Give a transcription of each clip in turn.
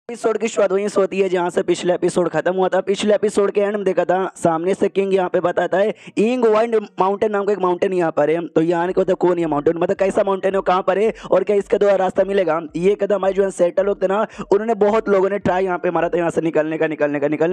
Episode की शुरुआत वहीं से होती है जहां से पिछले एपिसोड खत्म हुआ था। पिछले एपिसोड के एंड में देखा था सामने से किंग यहाँ पे बताता है इंग वाइंड माउंटेन नाम का एक माउंटेन यहाँ पर है। तो यहाँ के मतलब कौन है माउंटेन, मतलब कैसा माउंटेन है, कहाँ पर है और क्या इसके द्वारा रास्ता मिलेगा। ये कदम हमारे जो सेटल लोग थे ना, उन्होंने बहुत लोगों ने ट्राई यहाँ पे मारा था यहाँ से निकलने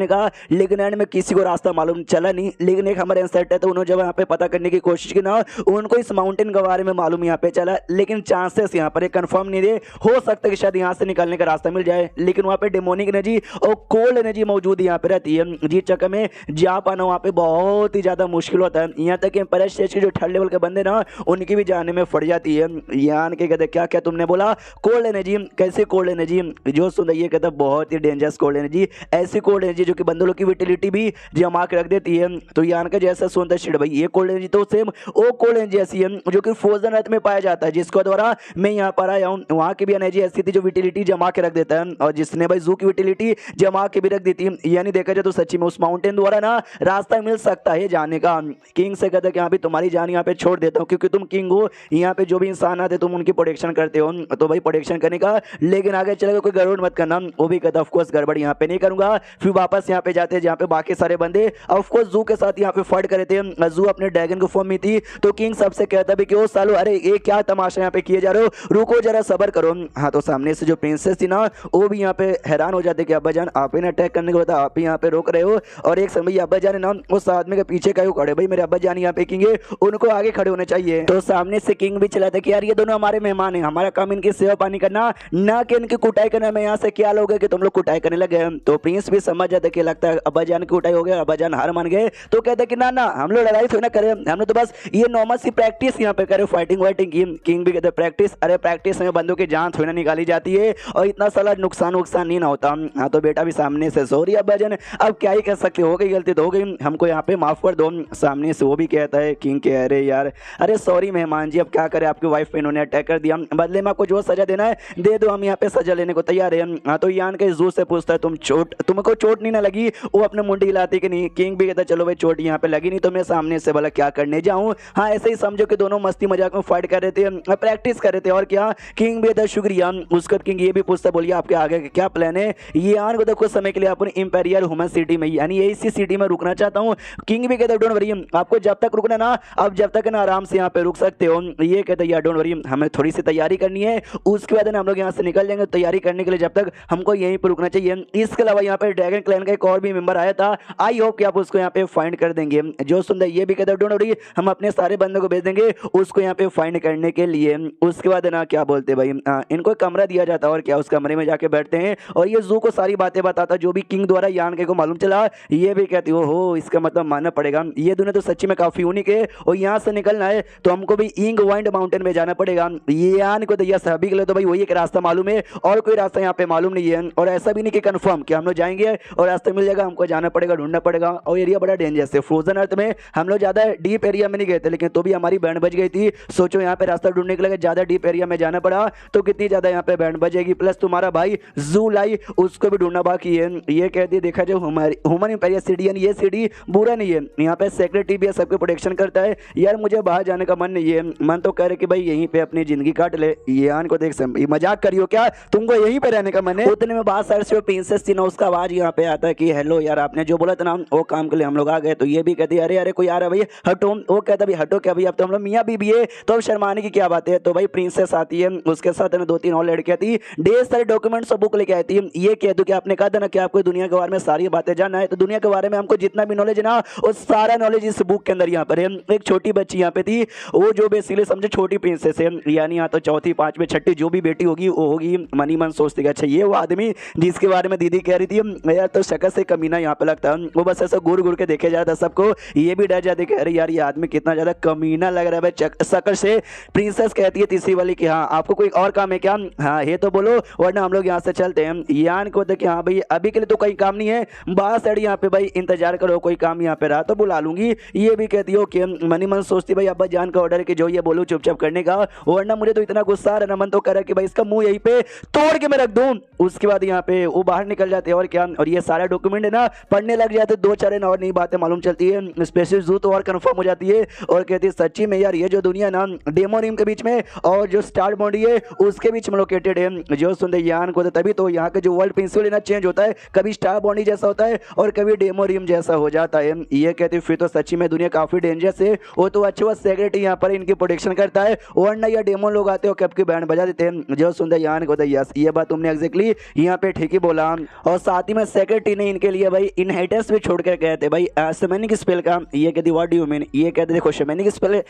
का, लेकिन एंड में किसी को रास्ता मालूम चला नहीं। लेकिन एक हमारे सेट है तो उन्होंने जब यहाँ पे पता करने की कोशिश की ना, उनको इस माउंटेन के बारे में मालूम यहाँ पे चला, लेकिन चांसेस यहाँ पर कंफर्म नहीं थे। हो सकता है कि शायद यहाँ से निकलने का रास्ता मिल जाए, लेकिन वहाँ पे डेमोनिक एनर्जी और कोल्ड एनर्जी मौजूद यहाँ पे रहती है। जी चक्कर में जा पाना वहाँ पे बहुत ही ज्यादा मुश्किल होता है। यहाँ तक कि एम्पायर स्टेज के जो थर्ड लेवल के बंदे ना, उनकी भी जाने में फट जाती है। यान के कहते क्या क्या तुमने बोला कोल्ड एनर्जी, कैसे कोल्ड एनर्जी, जो सुन ये कहता बहुत ही डेंजरस कोल्ड एनर्जी, ऐसी कोल्ड एनर्जी जो कि बंदों की विटिलिटी भी जमा के रख देती है। तो यान का जैसा सुनता शिट भाई ये कोल्ड एनर्जी तो सेम वो कोल्ड एनर्जी ऐसी है जो कि फ्रोजन अर्थ में पाया जाता है, जिसको द्वारा मैं यहाँ पर आया हूँ। वहाँ की भी एनर्जी ऐसी थी जो विटिलिटी जमा के रख देता है, और जिसने भाई जू की विटिलिटी जमा के भी रख दी थी। यानी देखा जाए तो सच्ची में उस माउंटेन द्वारा ना रास्ता मिल सकता है जाने का। किंग से कहता है कि यहाँ भी तुम्हारी जान यहाँ पे छोड़ देता हूँ, क्योंकि तुम किंग हो, यहाँ पे जो भी इंसान आते तुम उनकी प्रोटेक्शन करते हो, तो भाई प्रोटेक्शन करने का, लेकिन आगे चलेगा कोई गड़बड़ मत करना। वो भी कहता ऑफकोर्स गड़बड़ यहाँ पे नहीं करूंगा। फिर वापस यहाँ पे जाते हैं जहाँ पे बाकी सारे बंदे ऑफकोर्स जू के साथ यहाँ पे फाइट करे थे। जू अपने ड्रैगन को फॉर्म में थी, तो किंग सबसे कहता भी कि ओ सालो अरे ये क्या तमाशा यहाँ पे किए जा रहे हो, रुको जरा सबर करो। हाँ तो सामने से जो प्रिंसेस थी ना, वो भी यहाँ पे हैरान हो जाते कि अब्बा जान आप ही ने अटैक करने को बता, आप ही यहाँ पे रोक रहे हो। और एक समय अब्बा जान ना उस आदमी के पीछे का खड़े, भाई मेरे अब्बा जान यहाँ पे किंग है, उनको आगे खड़े होने चाहिए। तो सामने से किंग भी चला था कि यार ये दोनों हमारे मेहमान है, हमारा काम इनकी सेवा पानी करना, ना कि इनकी कुटाई करना। मैं यहाँ से क्या लोगे कि तुम लोग कुटाई करने लगे। तो प्रिंस भी समझ जाते कि लगता है अब्बा जान की कुटाई हो गया, अब्बा जान हार मान गए। तो कहते कि ना हम लोग लड़ाई थोड़ी ना करें, हमने तो बस ये नॉर्मल सी प्रैक्टिस यहाँ पे करे, फाइटिंग वाइटिंग की। किंग भी कहते प्रैक्टिस, अरे प्रैक्टिस में बंदों की जान थोड़ी ना निकाली जाती है, और इतना सारा नुकसान नहीं ना होता। हाँ तो बेटा भी सामने से सॉरी अब्बा जान, अब क्या ही कर सकते, हो गई गलती तो हो गई, हमको यहाँ पे माफ कर दो। सामने से वो भी कहता है किंग के अरे यार अरे सॉरी मेहमान जी, अब क्या करें, आपकी वाइफ पे इन्होंने अटैक कर दिया, बदले में आपको जो सजा देना है दे दो, हम यहाँ पे सजा लेने को तैयार है। हाँ तो यान के जू से पूछता है तुमको चोट नहीं ना लगी, वो अपने मुंडी हिलाती कि नहीं। किंग भी कहता चलो भाई चोट यहाँ पे लगी नहीं तो मैं सामने से बोला क्या करने जाऊँ। हाँ ऐसे ही समझो कि दोनों मस्ती मजाक में फाइट कर रहे थे, प्रैक्टिस कर रहे थे, और क्या। किंग भी कहता शुक्रिया। उसके बाद किंग ये भी पूछता बोलिए आपके आगे क्या प्लान है। ये यान को तो कुछ समय के लिए अपनी इंपेरियल ह्यूमन सिटी में यानी इसी सिटी में रुकना चाहता हूँ। किंग भी कहता डोंट वरी, आपको जब तक रुकना ना, अब जब तक ना आराम से यहाँ पे रुक सकते हो। ये कहते यार डोंट वरी, हमें थोड़ी सी तैयारी करनी है, उसके बाद हम लोग यहाँ से निकल जाएंगे। तैयारी करने के लिए जब तक हमको यहीं पर रुकना चाहिए। इसके अलावा यहाँ पे ड्रैगन क्लैन का एक और भी मेंबर आया था, आई होप कि आप उसको यहाँ पे फाइंड कर देंगे। जो सुंदर ये भी कहता डोंट वरी, हम अपने सारे बंदों को भेज देंगे उसको यहाँ पे फाइंड करने के लिए। उसके बाद ना क्या बोलते भाई, इनको कमरा दिया जाता है, और क्या उस कमरे में जाके बैठते हैं, और ये जू को सारी बातें बताता जो भी किंग द्वारा यान के को मालूम चला। ये भी कहती हो इसका मतलब मानना पड़ेगा, ये दोनों तो सच्ची में काफी यूनिक है, और यहाँ से निकलना है तो हमको भी इंग वाइंड माउंटेन में जाना पड़ेगा। ये यान को तो यह सभी के लिए तो भाई वही एक रास्ता मालूम है, और कोई रास्ता यहाँ पे मालूम नहीं है। और ऐसा भी नहीं कि कंफर्म कि हम लोग जाएंगे और रास्ता मिल जाएगा, हमको जाना पड़ेगा, ढूंढना पड़ेगा। और एरिया बड़ा डेंजरस है, फ्रोजन अर्थ में हम लोग ज्यादा डीप एरिया में नहीं गए थे, लेकिन तो भी हमारी बैंड बज गई थी। सोचो यहाँ पे रास्ता ढूंढने के लिए ज्यादा डीप एरिया में जाना पड़ा तो कितनी ज्यादा यहाँ पे बैंड बजेगी। प्लस तुम्हारा भाई जू लाई उसको भी ढूंढना बाकी है। ये कहती है देखा जो हमारी ह्यूमन इंपेरियल सिटी यानी ये सिटी बुरा नहीं है, यहाँ पे सेक्रेटरी भी सबके प्रोटेक्शन करता है। यार मुझे बाहर जाने का मन नहीं है, मन तो कह रहे कि भाई यहीं पे अपनी जिंदगी काट ले। यान को देख मजाक करियो क्या, तुमको यहीं पे रहने का मन है। उतने में बात साइड से प्रिंसेस थी ना, उसका आवाज यहाँ पे आता है कि हेलो यार आपने जो बोला था ना वो काम के लिए हम लोग आ गए। तो ये भी कहती है अरे अरे कोई आ रहा है भाई हटो। वो कहता भाई हटो क्या भाई, अब तो हम लोग मियाँ बीबी है तो अब शर्माने की क्या बात है। तो भाई प्रिंसेस आती है, उसके साथ दो तीन और लड़कियां थी, ढेर सारे डॉक्यूमेंट्स और बुक लेके आई थी। ये कह दो कि आपने कहा था ना कि आपको दुनिया के बारे में सारी बातें जानना है, तो दुनिया के बारे में हमको जितना भी नॉलेज है ना वो सारा नॉलेज इस बुक के अंदर यहाँ पर है। एक छोटी बच्ची यहाँ पे थी, वो जो बेसिकली समझे छोटी प्रिंसेस है, यानी यहाँ तो चौथी पांचवी छठी जो भी बेटी होगी वो होगी। मनी मन सोचती अच्छा ये वो आदमी जिसके बारे में दीदी कह रही थी, यार तो शक्ल से कमीना यहाँ पे लगता है। वो बस ऐसा घूर घूर के देखे जाता सबको, ये भी डर जाते कि अरे यार ये आदमी कितना ज्यादा कमीना लग रहा है शक्ल से। प्रिंसेस कहती है तीसरी वाली कि हाँ आपको कोई और काम है क्या, हाँ ये तो बोलो वरना हम लोग यहाँ से चलते हैं। यान को कि हाँ भाई अभी के लिए तो कोई काम नहीं है, बाहर साइड यहाँ पे भाई इंतजार करो, कोई काम यहाँ पे रहा तो बुला लूंगी। ये भी कहती हो कि मनी मन सोचती भाई अब्बा जान का ऑर्डर है कि जो ये बोलूं चुपचाप करने का, वरना मुझे तो इतना गुस्सा आ रहा, मन तो कर रहा कि भाई इसका मुंह यहीं पे तोड़ के मैं रख दूं। उसके बाद यहाँ पे वो बाहर निकल जाते हैं, और क्या, और ये सारा डॉक्यूमेंट है ना पढ़ने लग जाते, दो चार और नई बातें मालूम चलती है, स्पेशल जू तो और कंफर्म हो जाती है। और कहती है सच्ची में यार ये जो दुनिया ना डेमोनियम के बीच में और जो स्टार बॉडी है उसके बीच में लोकेटेड है। जो सुनते यान को तभी तो यहाँ के जो वर्ल्ड प्रिंसिपल ना चेंज होता है, कभी स्टार बॉन्डी जैसा होता है और कभी डेमोरियम जैसा हो जाता है। ये कहते फिर तो सच्ची में दुनिया काफी डेंजरस है। वो तो अच्छे वो सेक्रेटरी यहाँ पर इनकी प्रोटेक्शन करता है, वरना ये डेमो लोग आते हो कब की बैंड बजा देते हैं। जो सुनते यान को यस, ये बात तुमने एग्जैक्टली यहाँ पे ठीक ही बोला। और साथ ही में सेक्रेटरी ने इनके लिए भाई इनहेरिटेंस भी छोड़ कर कहते भाई शेमैनिक स्पेल का। ये कहती व्हाट डू यू मीन, ये कहते देखो शेमैनिक स्पेल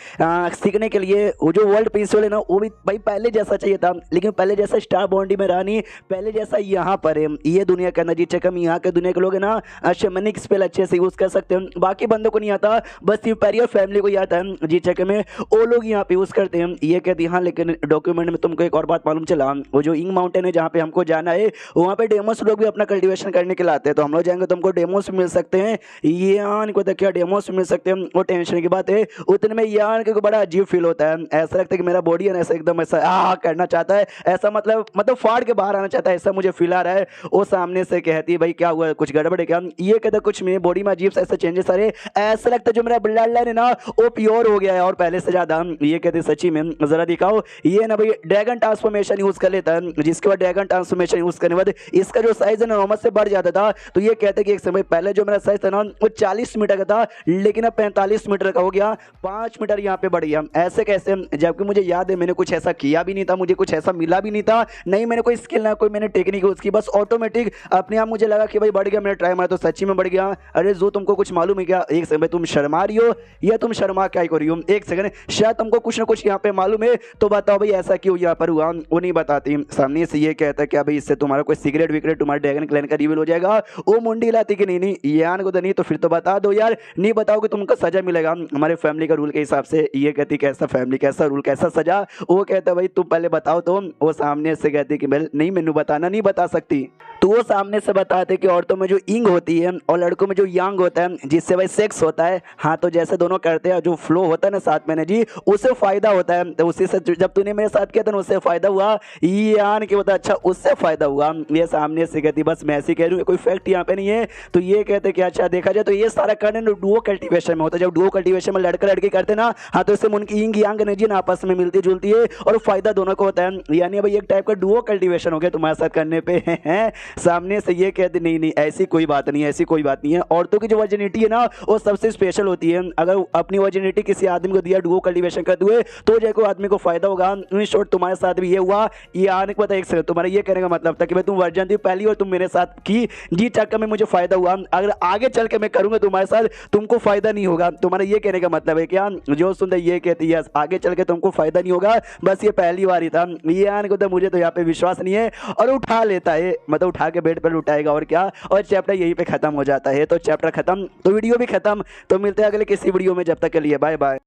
सीखने के लिए वो जो वर्ल्ड प्रिंसिपल है ना वो भी भाई पहले जैसा चाहिए था, लेकिन पहले जैसा स्टार बॉन्डी में रहा नहीं, पहले जैसा यहाँ पर है। ये दुनिया का अंदर जी चकम यहाँ के दुनिया के लोग है ना शेमैनिक स्पेल अच्छे से यूज कर सकते हैं, बाकी बंदों को नहीं आता, बस इंपीरियल फैमिली को ही आता है जी चक्कर में वो लोग यहाँ पे यूज करते हैं। ये कहती हाँ, लेकिन डॉक्यूमेंट में तुमको एक और बात मालूम चला, वो जो इंग माउंटेन है जहाँ पे हमको जाना है वहाँ पे डेमोस लोग भी अपना कल्टीवेशन करने के लिए आते हैं, तो हम लोग जाएंगे तुमको डेमोस मिल सकते हैं। ये यान को क्या डेमोस मिल सकते हैं, वो टेंशन की बात है। उतने में यान को बड़ा अजीब फील होता है, ऐसा लगता है कि मेरा बॉडी है ऐसा एकदम ऐसा करना चाहता है, ऐसा मतलब फाड़ के बाहर आना चाहता है, ऐसा मुझे फील आ रहा है। वो सामने से कहती है भाई क्या हुआ, कुछ गड़बड़ है क्या? ये कहता कुछ मेरी बॉडी में अजीब ऐसे चेंजेस आ रहे, ऐसा लगता है जो मेरा ब्लड लाइन है ना वो प्योर हो गया है और पहले से ज्यादा। ये कहते सच्ची में जरा दिखाओ। ये ना भाई ड्रैगन ट्रांसफॉर्मेशन यूज कर लेता है, जिसके बाद ड्रैगन ट्रांसफॉर्मेशन यूज करने के बाद इसका जो साइज है ना नॉर्मल से बढ़ जाता था। तो ये कहते कि एक समय पहले जो मेरा साइज था ना वो 40 मीटर का था, लेकिन अब 45 मीटर का हो गया, 5 मीटर यहाँ पे बढ़ गया। ऐसे कैसे, जबकि मुझे याद है मैंने कुछ ऐसा किया भी नहीं था, मुझे कुछ ऐसा मिला भी नहीं था, नहीं मैंने कोई स्किल ना कोई मैंने टेक्निक यूज की, बस ऑटोमेटिक अपने आप मुझे लगा कि भाई बढ़ गया, मैंने ट्राई मारा तो सच्ची में बढ़ गया। अरे जो तुमको कुछ मालूम है क्या? एक सेकंड, तुम शर्मा रही हो या तुम शर्मा क्या कर रही हो? एक सेकंड, शायद तुमको कुछ ना कुछ यहाँ पे मालूम है तो बताओ भाई ऐसा क्यों यहाँ पर हुआ। वो नहीं बताती, सामने से ये कहता है क्या भाई इससे तुम्हारा कोई सिगरेट विगरेट तुम्हारे ड्रैगन क्लैन का रिवील हो जाएगा। वो मुंडी लाती कि नहीं यान को तो नहीं, तो फिर तो बता दो यार, नहीं बताओगे तुमको सजा मिलेगा हमारे फैमिली का रूल के हिसाब से। ये कहती कैसा फैमिली, कैसा रूल, कैसा सजा? वो कहता भाई तुम पहले बताओ। तो वो सामने से कहती कि नहीं मैंने बताना नहीं बता सकती। तो वो सामने से बताते कि औरतों में जो इंग होती है और लड़कों में जो यांग होता है जिससे भाई सेक्स होता है, हाँ तो जैसे दोनों करते हैं जो फ्लो होता है ना साथ में जी उससे फायदा होता है। तो उसी से जब तूने मेरे साथ किया था उससे फायदा हुआ, ये यान कि होता अच्छा उससे फायदा हुआ। ये सामने से कहती बस मैं ऐसी कह रही हूँ, कोई फैक्ट यहाँ पे नहीं है। तो ये कहते कि अच्छा देखा जाए तो ये सारा करने डुओ कल्टीवेशन में होता है। जब डुओ कल्टीवेशन में लड़का लड़की करते ना, हाँ तो इससे उनकी इंग यांग एनर्जी ना आपस में मिलती जुलती है और फायदा दोनों को होता है। यानी भाई एक टाइप का डुओ कल्टीवेशन हो गया तुम्हारे साथ करने पे है। सामने से ये कहते नहीं ऐसी कोई बात नहीं है, ऐसी कोई बात नहीं है। औरतों की जो वर्जिनिटी है ना वो सबसे स्पेशल होती है। अगर अपनी वर्जिनिटी किसी आदमी को दिया डुओ कल्टीवेशन करते हुए तो जो कोई आदमी को फायदा होगा। इन शॉर्ट तुम्हारे साथ भी ये हुआ। ये आने के बाद एक सेकंड, तुम्हारा ये कहने का मतलब था कि भाई तुम वर्जन थी पहली और तुम मेरे साथ की जी चक्कर में मुझे फायदा हुआ, अगर आगे चल के मैं करूंगा तुम्हारे साथ तुमको फायदा नहीं होगा। तुम्हारा ये कहने का मतलब है क्या? जो सुनते ये कहती है आगे चल के तुमको फायदा नहीं होगा, बस ये पहली बार ही था। ये आने को तो मुझे तो यहाँ पे विश्वास नहीं है और उठा लेता है, मतलब उठा के बेड पर उठाएगा और क्या, और चैप्टर यहीं पे खत्म हो जाता है। तो चैप्टर खत्म तो वीडियो भी खत्म। तो मिलते हैं अगले किसी वीडियो में, जब तक के लिए बाय बाय।